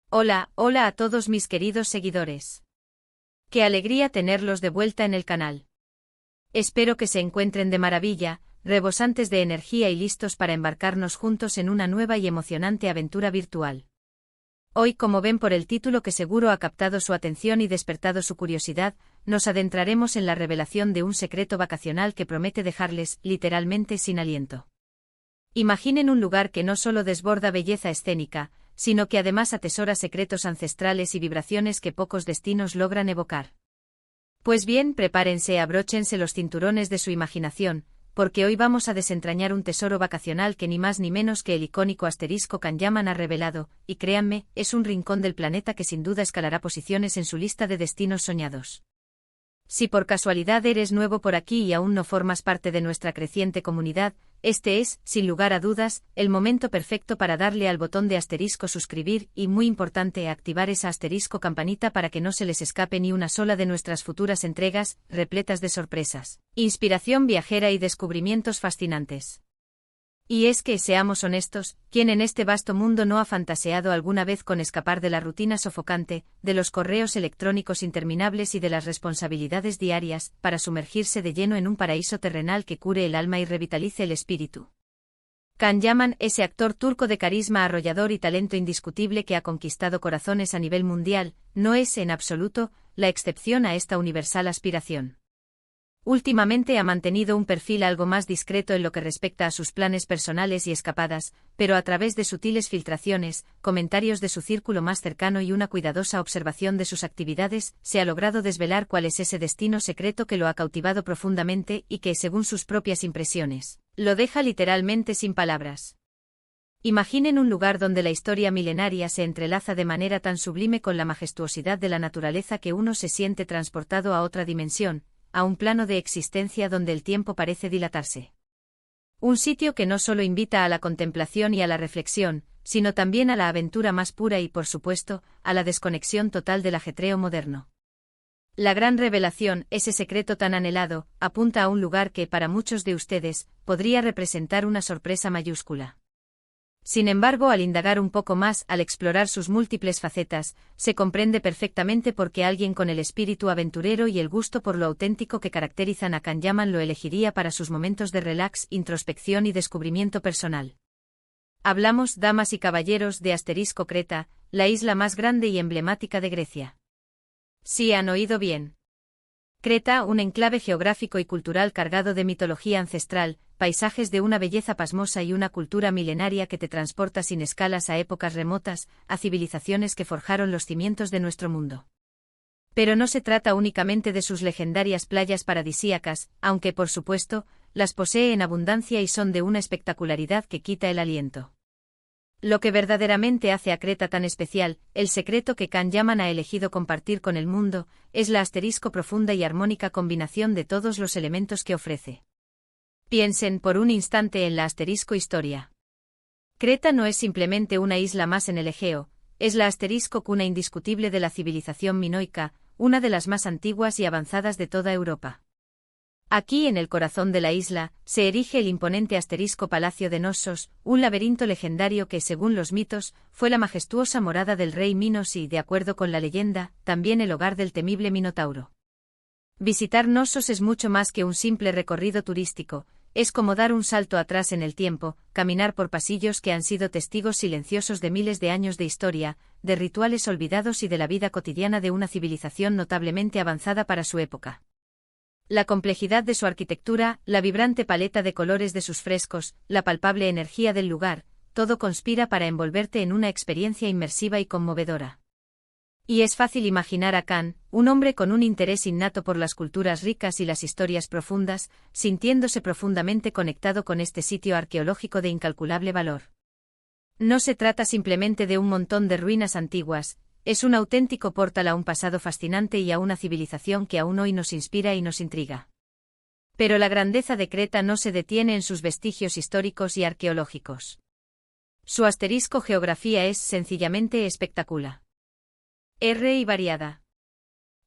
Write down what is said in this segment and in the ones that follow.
Hola, hola a todos mis queridos seguidores. Qué alegría tenerlos de vuelta en el canal. Espero que se encuentren de maravilla, rebosantes de energía y listos para embarcarnos juntos en una nueva y emocionante aventura virtual. Hoy, como ven por el título que seguro ha captado su atención y despertado su curiosidad, nos adentraremos en la revelación de un secreto vacacional que promete dejarles, literalmente, sin aliento. Imaginen un lugar que no solo desborda belleza escénica, sino que además atesora secretos ancestrales y vibraciones que pocos destinos logran evocar. Pues bien, prepárense, abróchense los cinturones de su imaginación, porque hoy vamos a desentrañar un tesoro vacacional que ni más ni menos que el icónico asterisco Kanyaman ha revelado, y créanme, es un rincón del planeta que sin duda escalará posiciones en su lista de destinos soñados. Si por casualidad eres nuevo por aquí y aún no formas parte de nuestra creciente comunidad, este es, sin lugar a dudas, el momento perfecto para darle al botón de asterisco suscribir y, muy importante, activar esa asterisco campanita para que no se les escape ni una sola de nuestras futuras entregas, repletas de sorpresas, inspiración viajera y descubrimientos fascinantes. Y es que, seamos honestos, ¿quién en este vasto mundo no ha fantaseado alguna vez con escapar de la rutina sofocante, de los correos electrónicos interminables y de las responsabilidades diarias, para sumergirse de lleno en un paraíso terrenal que cure el alma y revitalice el espíritu? Kanyaman, ese actor turco de carisma arrollador y talento indiscutible que ha conquistado corazones a nivel mundial, no es, en absoluto, la excepción a esta universal aspiración. Últimamente ha mantenido un perfil algo más discreto en lo que respecta a sus planes personales y escapadas, pero a través de sutiles filtraciones, comentarios de su círculo más cercano y una cuidadosa observación de sus actividades, se ha logrado desvelar cuál es ese destino secreto que lo ha cautivado profundamente y que, según sus propias impresiones, lo deja literalmente sin palabras. Imaginen un lugar donde la historia milenaria se entrelaza de manera tan sublime con la majestuosidad de la naturaleza que uno se siente transportado a otra dimensión, a un plano de existencia donde el tiempo parece dilatarse. Un sitio que no solo invita a la contemplación y a la reflexión, sino también a la aventura más pura y, por supuesto, a la desconexión total del ajetreo moderno. La gran revelación, ese secreto tan anhelado, apunta a un lugar que, para muchos de ustedes, podría representar una sorpresa mayúscula. Sin embargo, al indagar un poco más, al explorar sus múltiples facetas, se comprende perfectamente por qué alguien con el espíritu aventurero y el gusto por lo auténtico que caracterizan a Kanyaman lo elegiría para sus momentos de relax, introspección y descubrimiento personal. Hablamos, damas y caballeros, de Asterisco Creta, la isla más grande y emblemática de Grecia. Sí han oído bien. Creta, un enclave geográfico y cultural cargado de mitología ancestral, paisajes de una belleza pasmosa y una cultura milenaria que te transporta sin escalas a épocas remotas, a civilizaciones que forjaron los cimientos de nuestro mundo. Pero no se trata únicamente de sus legendarias playas paradisíacas, aunque por supuesto, las posee en abundancia y son de una espectacularidad que quita el aliento. Lo que verdaderamente hace a Creta tan especial, el secreto que Kanyaman ha elegido compartir con el mundo, es la asterisco profunda y armónica combinación de todos los elementos que ofrece. Piensen por un instante en la asterisco historia. Creta no es simplemente una isla más en el Egeo, es la asterisco cuna indiscutible de la civilización minoica, una de las más antiguas y avanzadas de toda Europa. Aquí, en el corazón de la isla, se erige el imponente asterisco Palacio de Knossos, un laberinto legendario que, según los mitos, fue la majestuosa morada del rey Minos y, de acuerdo con la leyenda, también el hogar del temible Minotauro. Visitar Knossos es mucho más que un simple recorrido turístico, es como dar un salto atrás en el tiempo, caminar por pasillos que han sido testigos silenciosos de miles de años de historia, de rituales olvidados y de la vida cotidiana de una civilización notablemente avanzada para su época. La complejidad de su arquitectura, la vibrante paleta de colores de sus frescos, la palpable energía del lugar, todo conspira para envolverte en una experiencia inmersiva y conmovedora. Y es fácil imaginar a Kan, un hombre con un interés innato por las culturas ricas y las historias profundas, sintiéndose profundamente conectado con este sitio arqueológico de incalculable valor. No se trata simplemente de un montón de ruinas antiguas, es un auténtico portal a un pasado fascinante y a una civilización que aún hoy nos inspira y nos intriga. Pero la grandeza de Creta no se detiene en sus vestigios históricos y arqueológicos. Su asterisco geografía es sencillamente espectacular. Y variada.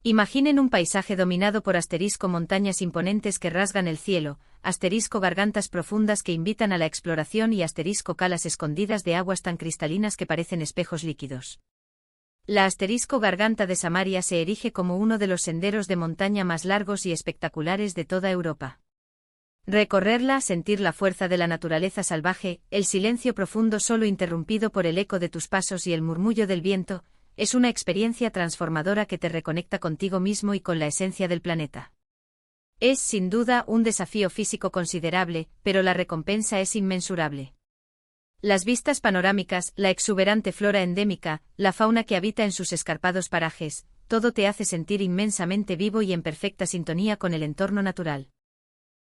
Imaginen un paisaje dominado por asterisco montañas imponentes que rasgan el cielo, asterisco gargantas profundas que invitan a la exploración y asterisco calas escondidas de aguas tan cristalinas que parecen espejos líquidos. La asterisco Garganta de Samaria se erige como uno de los senderos de montaña más largos y espectaculares de toda Europa. Recorrerla, sentir la fuerza de la naturaleza salvaje, el silencio profundo solo interrumpido por el eco de tus pasos y el murmullo del viento, es una experiencia transformadora que te reconecta contigo mismo y con la esencia del planeta. Es, sin duda, un desafío físico considerable, pero la recompensa es inmensurable. Las vistas panorámicas, la exuberante flora endémica, la fauna que habita en sus escarpados parajes, todo te hace sentir inmensamente vivo y en perfecta sintonía con el entorno natural.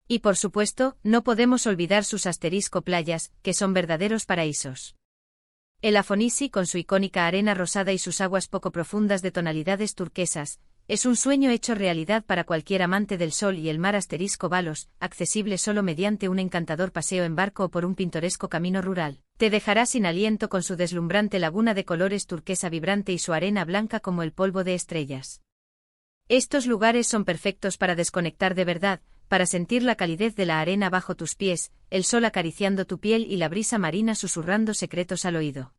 Y por supuesto, no podemos olvidar sus asterisco playas, que son verdaderos paraísos. El Afonisi, con su icónica arena rosada y sus aguas poco profundas de tonalidades turquesas, es un sueño hecho realidad para cualquier amante del sol y el mar. Asterisco Balos, accesible solo mediante un encantador paseo en barco o por un pintoresco camino rural, te dejará sin aliento con su deslumbrante laguna de colores turquesa vibrante y su arena blanca como el polvo de estrellas. Estos lugares son perfectos para desconectar de verdad, para sentir la calidez de la arena bajo tus pies, el sol acariciando tu piel y la brisa marina susurrando secretos al oído.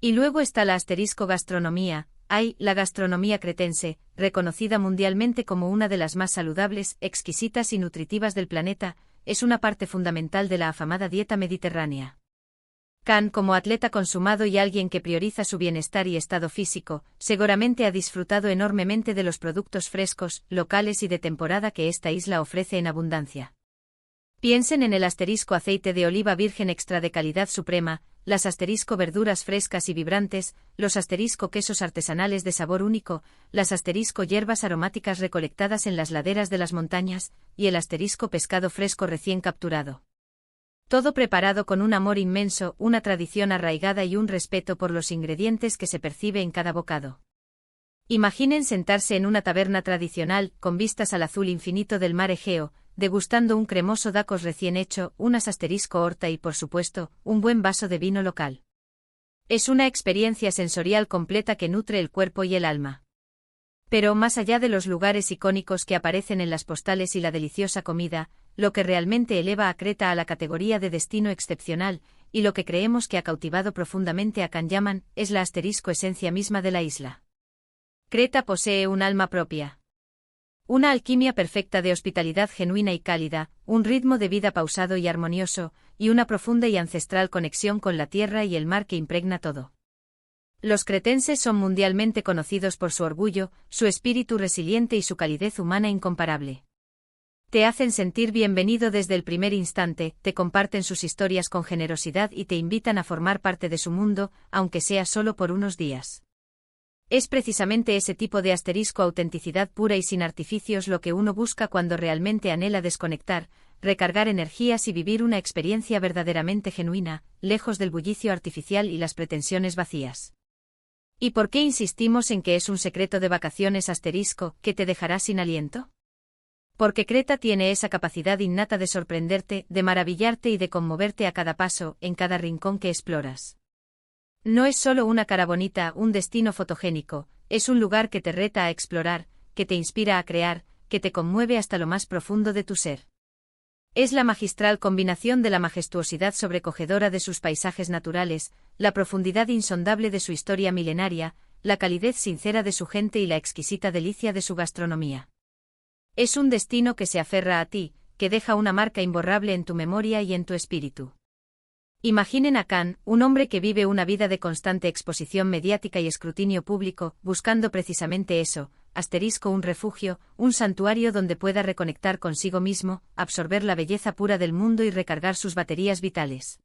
Y luego está la asterisco gastronomía. La gastronomía cretense, reconocida mundialmente como una de las más saludables, exquisitas y nutritivas del planeta, es una parte fundamental de la afamada dieta mediterránea. Can, como atleta consumado y alguien que prioriza su bienestar y estado físico, seguramente ha disfrutado enormemente de los productos frescos, locales y de temporada que esta isla ofrece en abundancia. Piensen en el asterisco aceite de oliva virgen extra de calidad suprema, las asterisco verduras frescas y vibrantes, los asterisco quesos artesanales de sabor único, las asterisco hierbas aromáticas recolectadas en las laderas de las montañas, y el asterisco pescado fresco recién capturado. Todo preparado con un amor inmenso, una tradición arraigada y un respeto por los ingredientes que se percibe en cada bocado. Imaginen sentarse en una taberna tradicional, con vistas al azul infinito del mar Egeo, degustando un cremoso dacos recién hecho, unas asterisco horta y, por supuesto, un buen vaso de vino local. Es una experiencia sensorial completa que nutre el cuerpo y el alma. Pero más allá de los lugares icónicos que aparecen en las postales y la deliciosa comida, lo que realmente eleva a Creta a la categoría de destino excepcional, y lo que creemos que ha cautivado profundamente a Can Yaman, es la asterisco esencia misma de la isla. Creta posee un alma propia. Una alquimia perfecta de hospitalidad genuina y cálida, un ritmo de vida pausado y armonioso, y una profunda y ancestral conexión con la tierra y el mar que impregna todo. Los cretenses son mundialmente conocidos por su orgullo, su espíritu resiliente y su calidez humana incomparable. Te hacen sentir bienvenido desde el primer instante, te comparten sus historias con generosidad y te invitan a formar parte de su mundo, aunque sea solo por unos días. Es precisamente ese tipo de asterisco autenticidad pura y sin artificios lo que uno busca cuando realmente anhela desconectar, recargar energías y vivir una experiencia verdaderamente genuina, lejos del bullicio artificial y las pretensiones vacías. ¿Y por qué insistimos en que es un secreto de vacaciones asterisco que te dejará sin aliento? Porque Creta tiene esa capacidad innata de sorprenderte, de maravillarte y de conmoverte a cada paso, en cada rincón que exploras. No es solo una cara bonita, un destino fotogénico, es un lugar que te reta a explorar, que te inspira a crear, que te conmueve hasta lo más profundo de tu ser. Es la magistral combinación de la majestuosidad sobrecogedora de sus paisajes naturales, la profundidad insondable de su historia milenaria, la calidez sincera de su gente y la exquisita delicia de su gastronomía. Es un destino que se aferra a ti, que deja una marca imborrable en tu memoria y en tu espíritu. Imaginen a Can, un hombre que vive una vida de constante exposición mediática y escrutinio público, buscando precisamente eso, asterisco un refugio, un santuario donde pueda reconectar consigo mismo, absorber la belleza pura del mundo y recargar sus baterías vitales.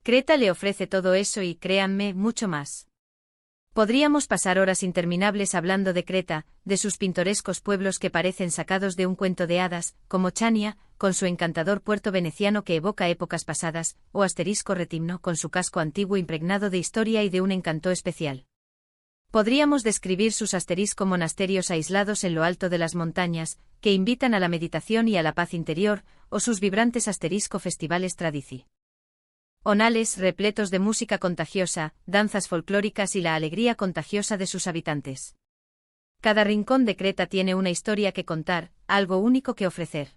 Creta le ofrece todo eso y, créanme, mucho más. Podríamos pasar horas interminables hablando de Creta, de sus pintorescos pueblos que parecen sacados de un cuento de hadas, como Chania, con su encantador puerto veneciano que evoca épocas pasadas, o asterisco Retimno con su casco antiguo impregnado de historia y de un encanto especial. Podríamos describir sus asterisco monasterios aislados en lo alto de las montañas, que invitan a la meditación y a la paz interior, o sus vibrantes asterisco festivales tradici. Onales repletos de música contagiosa, danzas folclóricas y la alegría contagiosa de sus habitantes. Cada rincón de Creta tiene una historia que contar, algo único que ofrecer.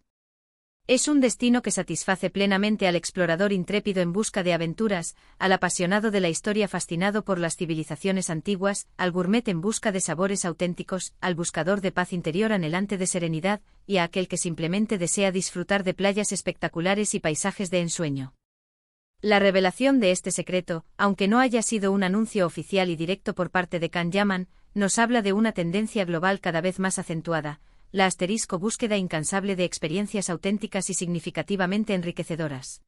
Es un destino que satisface plenamente al explorador intrépido en busca de aventuras, al apasionado de la historia fascinado por las civilizaciones antiguas, al gourmet en busca de sabores auténticos, al buscador de paz interior anhelante de serenidad, y a aquel que simplemente desea disfrutar de playas espectaculares y paisajes de ensueño. La revelación de este secreto, aunque no haya sido un anuncio oficial y directo por parte de Can Yaman, nos habla de una tendencia global cada vez más acentuada, la búsqueda incansable de experiencias auténticas y significativamente enriquecedoras.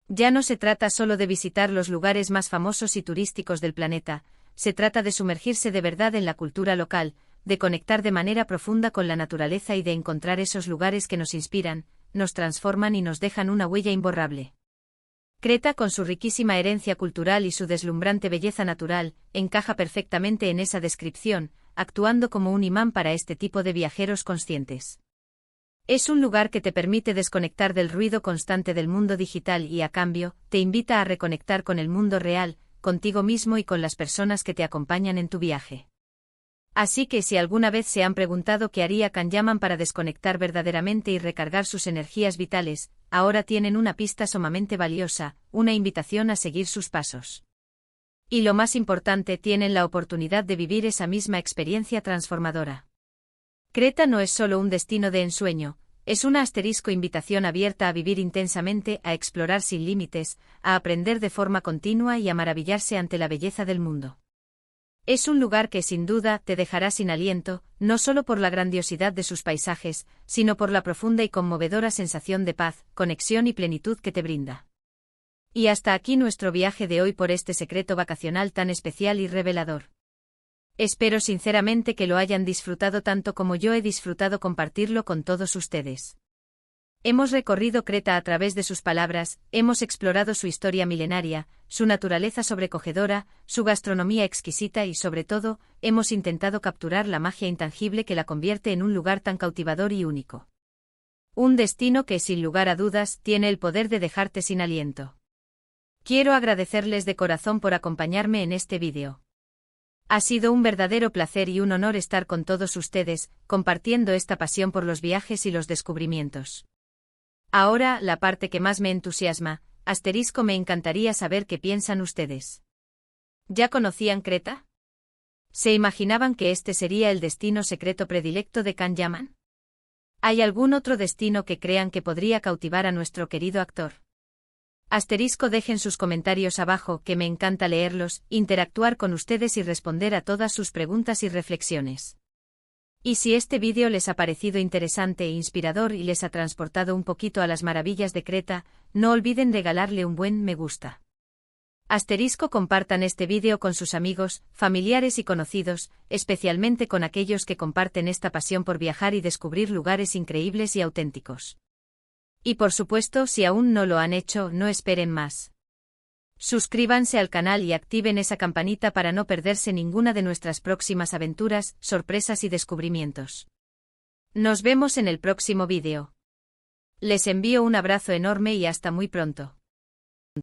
Ya no se trata solo de visitar los lugares más famosos y turísticos del planeta, se trata de sumergirse de verdad en la cultura local, de conectar de manera profunda con la naturaleza y de encontrar esos lugares que nos inspiran, nos transforman y nos dejan una huella imborrable. Creta, con su riquísima herencia cultural y su deslumbrante belleza natural, encaja perfectamente en esa descripción, actuando como un imán para este tipo de viajeros conscientes. Es un lugar que te permite desconectar del ruido constante del mundo digital y, a cambio, te invita a reconectar con el mundo real, contigo mismo y con las personas que te acompañan en tu viaje. Así que si alguna vez se han preguntado qué haría Can Yaman para desconectar verdaderamente y recargar sus energías vitales, ahora tienen una pista sumamente valiosa, una invitación a seguir sus pasos. Y lo más importante, tienen la oportunidad de vivir esa misma experiencia transformadora. Creta no es solo un destino de ensueño, es una invitación abierta a vivir intensamente, a explorar sin límites, a aprender de forma continua y a maravillarse ante la belleza del mundo. Es un lugar que sin duda te dejará sin aliento, no solo por la grandiosidad de sus paisajes, sino por la profunda y conmovedora sensación de paz, conexión y plenitud que te brinda. Y hasta aquí nuestro viaje de hoy por este secreto vacacional tan especial y revelador. Espero sinceramente que lo hayan disfrutado tanto como yo he disfrutado compartirlo con todos ustedes. Hemos recorrido Creta a través de sus palabras, hemos explorado su historia milenaria, su naturaleza sobrecogedora, su gastronomía exquisita y, sobre todo, hemos intentado capturar la magia intangible que la convierte en un lugar tan cautivador y único. Un destino que, sin lugar a dudas, tiene el poder de dejarte sin aliento. Quiero agradecerles de corazón por acompañarme en este vídeo. Ha sido un verdadero placer y un honor estar con todos ustedes, compartiendo esta pasión por los viajes y los descubrimientos. Ahora, la parte que más me entusiasma, me encantaría saber qué piensan ustedes. ¿Ya conocían Creta? ¿Se imaginaban que este sería el destino secreto predilecto de Can Yaman? ¿Hay algún otro destino que crean que podría cautivar a nuestro querido actor? Dejen sus comentarios abajo, que me encanta leerlos, interactuar con ustedes y responder a todas sus preguntas y reflexiones. Y si este vídeo les ha parecido interesante e inspirador y les ha transportado un poquito a las maravillas de Creta, no olviden regalarle un buen me gusta. Compartan este vídeo con sus amigos, familiares y conocidos, especialmente con aquellos que comparten esta pasión por viajar y descubrir lugares increíbles y auténticos. Y por supuesto, si aún no lo han hecho, no esperen más. Suscríbanse al canal y activen esa campanita para no perderse ninguna de nuestras próximas aventuras, sorpresas y descubrimientos. Nos vemos en el próximo vídeo. Les envío un abrazo enorme y hasta muy pronto.